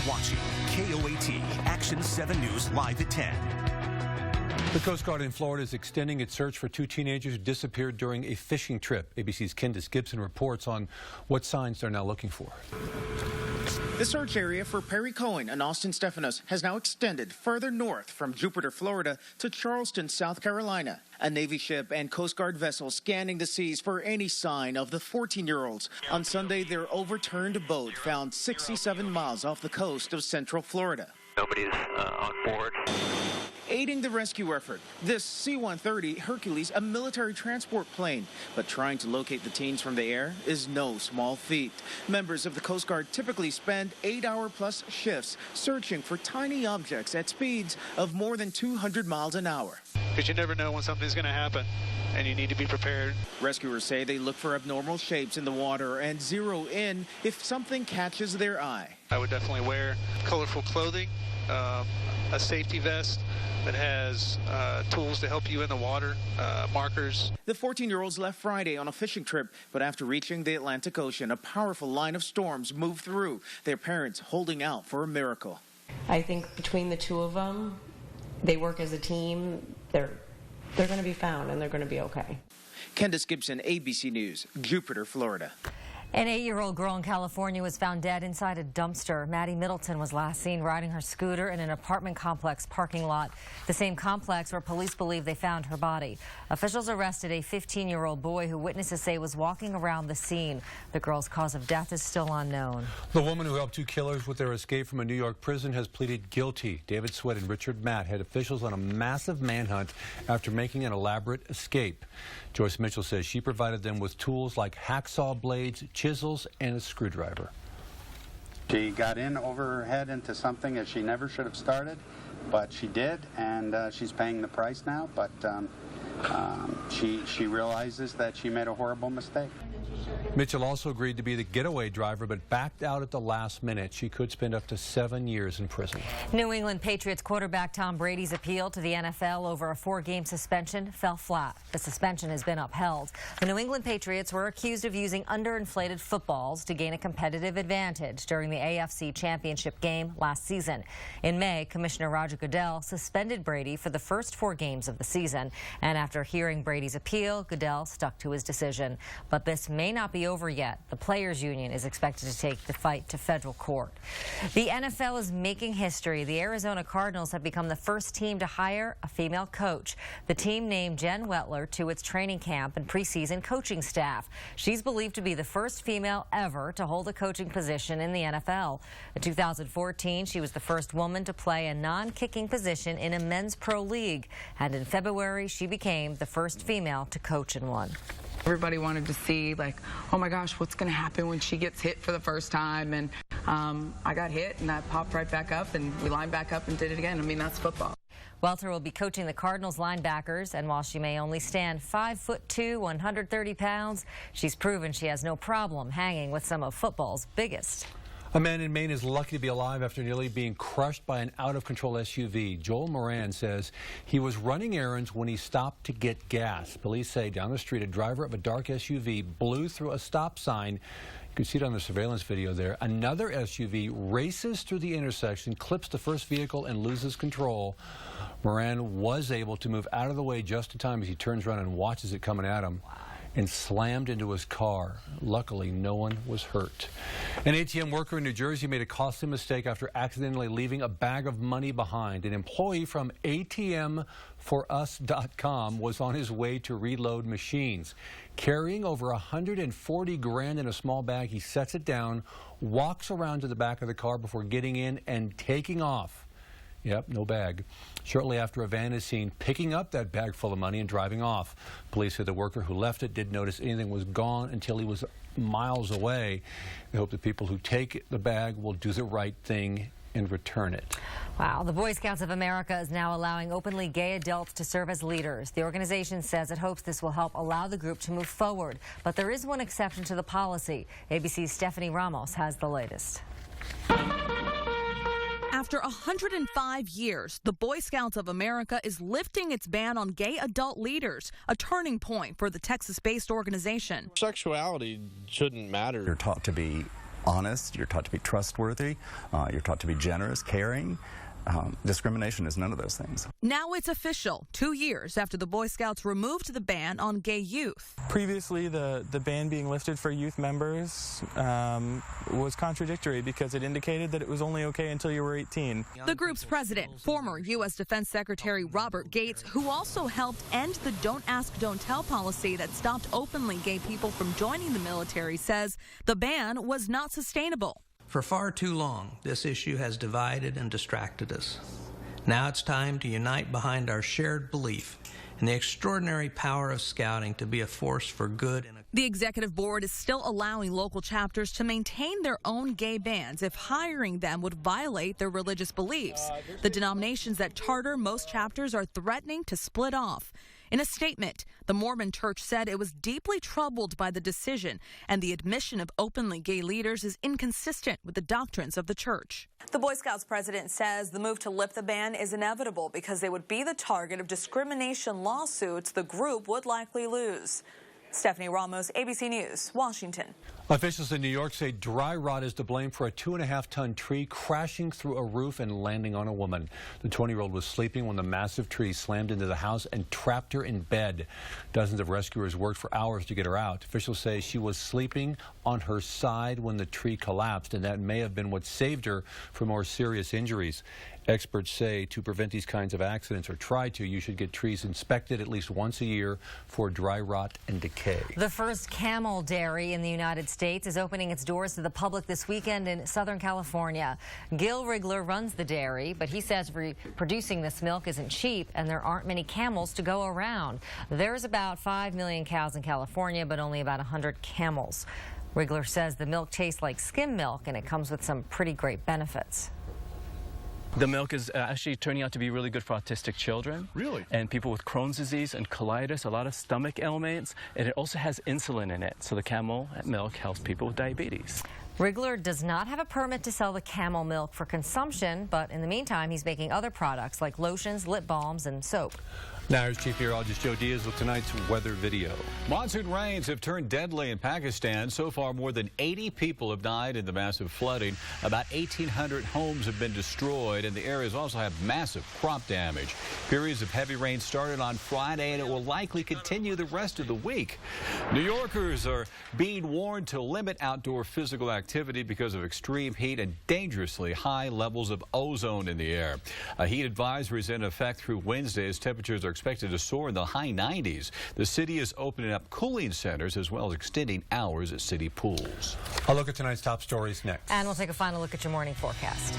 watching KOAT Action 7 News live at 10. The Coast Guard in Florida is extending its search for two teenagers who disappeared during a fishing trip. ABC's Candace Gibson reports on what signs they're now looking for. The search area for Perry Cohen and Austin Stephanos has now extended further north from Jupiter, Florida to Charleston, South Carolina. A Navy ship and Coast Guard vessel scanning the seas for any sign of the 14-year-olds. On Sunday, their overturned boat found 67 miles off the coast of Central Florida. Nobody's on board. Aiding the rescue effort, this C-130 Hercules, a military transport plane. But trying to locate the teens from the air is no small feat. Members of the Coast Guard typically spend 8-hour-plus shifts searching for tiny objects at speeds of more than 200 miles an hour. Because you never know when something's going to happen, and you need to be prepared. Rescuers say they look for abnormal shapes in the water and zero in if something catches their eye. I would definitely wear colorful clothing, a safety vest that has tools to help you in the water, markers. The 14-year-olds left Friday on a fishing trip, but after reaching the Atlantic Ocean, a powerful line of storms moved through, their parents holding out for a miracle. I think between the two of them, they work as a team. They're going to be found, and they're going to be okay. Candace Gibson, ABC News, Jupiter, Florida. An 8-year-old girl in California was found dead inside a dumpster. Maddie Middleton was last seen riding her scooter in an apartment complex parking lot, the same complex where police believe they found her body. Officials arrested a 15-year-old boy who witnesses say was walking around the scene. The girl's cause of death is still unknown. The woman who helped two killers with their escape from a New York prison has pleaded guilty. David Sweat and Richard Matt had officials on a massive manhunt after making an elaborate escape. Joyce Mitchell says she provided them with tools like hacksaw blades, chisels, and a screwdriver. She got in over her head into something that she never should have started, but she did, and she's paying the price now, but she realizes that she made a horrible mistake. Mitchell also agreed to be the getaway driver, but backed out at the last minute. She could spend up to 7 years in prison. New England Patriots quarterback Tom Brady's appeal to the NFL over a 4-game suspension fell flat. The suspension has been upheld. The New England Patriots were accused of using underinflated footballs to gain a competitive advantage during the AFC Championship game last season. In May, Commissioner Roger Goodell suspended Brady for the first 4 games of the season. And after hearing Brady's appeal, Goodell stuck to his decision. But this may not be over yet. The Players Union is expected to take the fight to federal court. The NFL is making history. The Arizona Cardinals have become the first team to hire a female coach. The team named Jen Wetler to its training camp and preseason coaching staff. She's believed to be the first female ever to hold a coaching position in the NFL. In 2014, she was the first woman to play a non-kicking position in a men's pro league. And in February, she became the first female to coach in one. Everybody wanted to see, like, oh my gosh, what's going to happen when she gets hit for the first time? And I got hit, and I popped right back up, and we lined back up and did it again. I mean, that's football. Welter will be coaching the Cardinals linebackers, and while she may only stand 5'2", 130 pounds, she's proven she has no problem hanging with some of football's biggest. A man in Maine is lucky to be alive after nearly being crushed by an out-of-control SUV. Joel Moran says he was running errands when he stopped to get gas. Police say down the street, a driver of a dark SUV blew through a stop sign. You can see it on the surveillance video there. Another SUV races through the intersection, clips the first vehicle, and loses control. Moran was able to move out of the way just in time as he turns around and watches it coming at him. And slammed into his car. Luckily, no one was hurt. An ATM worker in New Jersey made a costly mistake after accidentally leaving a bag of money behind. An employee from ATMforus.com was on his way to reload machines. Carrying over 140 grand in a small bag, he sets it down, walks around to the back of the car before getting in and taking off. Yep, no bag. Shortly after, a van is seen picking up that bag full of money and driving off. Police say the worker who left it didn't notice anything was gone until he was miles away. They hope the people who take the bag will do the right thing and return it. Wow, the Boy Scouts of America is now allowing openly gay adults to serve as leaders. The organization says it hopes this will help allow the group to move forward. But there is one exception to the policy. ABC's Stephanie Ramos has the latest. After 105 years, the Boy Scouts of America is lifting its ban on gay adult leaders, a turning point for the Texas-based organization. Sexuality shouldn't matter. They're taught to be honest, you're taught to be trustworthy, you're taught to be generous, caring. Discrimination is none of those things. Now it's official, 2 years after the Boy Scouts removed the ban on gay youth. Previously, the ban being lifted for youth members was contradictory because it indicated that it was only okay until you were 18. The group's president, former U.S. Defense Secretary Robert Gates, who also helped end the Don't Ask, Don't Tell policy that stopped openly gay people from joining the military, says the ban was not sustainable. For far too long, this issue has divided and distracted us. Now it's time to unite behind our shared belief in the extraordinary power of scouting to be a force for good. The executive board is still allowing local chapters to maintain their own gay bands if hiring them would violate their religious beliefs. The denominations that charter most chapters are threatening to split off. In a statement, the Mormon Church said it was deeply troubled by the decision, and the admission of openly gay leaders is inconsistent with the doctrines of the church. The Boy Scouts president says the move to lift the ban is inevitable because they would be the target of discrimination lawsuits the group would likely lose. Stephanie Ramos, ABC News, Washington. Officials in New York say dry rot is to blame for a 2.5-ton tree crashing through a roof and landing on a woman. The 20-year-old was sleeping when the massive tree slammed into the house and trapped her in bed. Dozens of rescuers worked for hours to get her out. Officials say she was sleeping on her side when the tree collapsed, and that may have been what saved her from more serious injuries. Experts say to prevent these kinds of accidents, or try to, you should get trees inspected at least once a year for dry rot and decay. The first camel dairy in the United States is opening its doors to the public this weekend in Southern California. Gil Rigler runs the dairy, but he says producing this milk isn't cheap and there aren't many camels to go around. There's about 5 million cows in California, but only about 100 camels. Rigler says the milk tastes like skim milk and it comes with some pretty great benefits. The milk is actually turning out to be really good for autistic children. Really? And people with Crohn's disease and colitis, a lot of stomach ailments, and it also has insulin in it. So the camel milk helps people with diabetes. Rigler does not have a permit to sell the camel milk for consumption, but in the meantime, he's making other products like lotions, lip balms, and soap. Now here's Chief Meteorologist Joe Diaz with tonight's weather video. Monsoon rains have turned deadly in Pakistan. So far, more than 80 people have died in the massive flooding. About 1,800 homes have been destroyed, and the areas also have massive crop damage. Periods of heavy rain started on Friday, and it will likely continue the rest of the week. New Yorkers are being warned to limit outdoor physical activity because of extreme heat and dangerously high levels of ozone in the air. A heat advisory is in effect through Wednesday as temperatures are expected to soar in the high 90s. The city is opening up cooling centers as well as extending hours at city pools. I'll look at tonight's top stories next. And we'll take a final look at your morning forecast.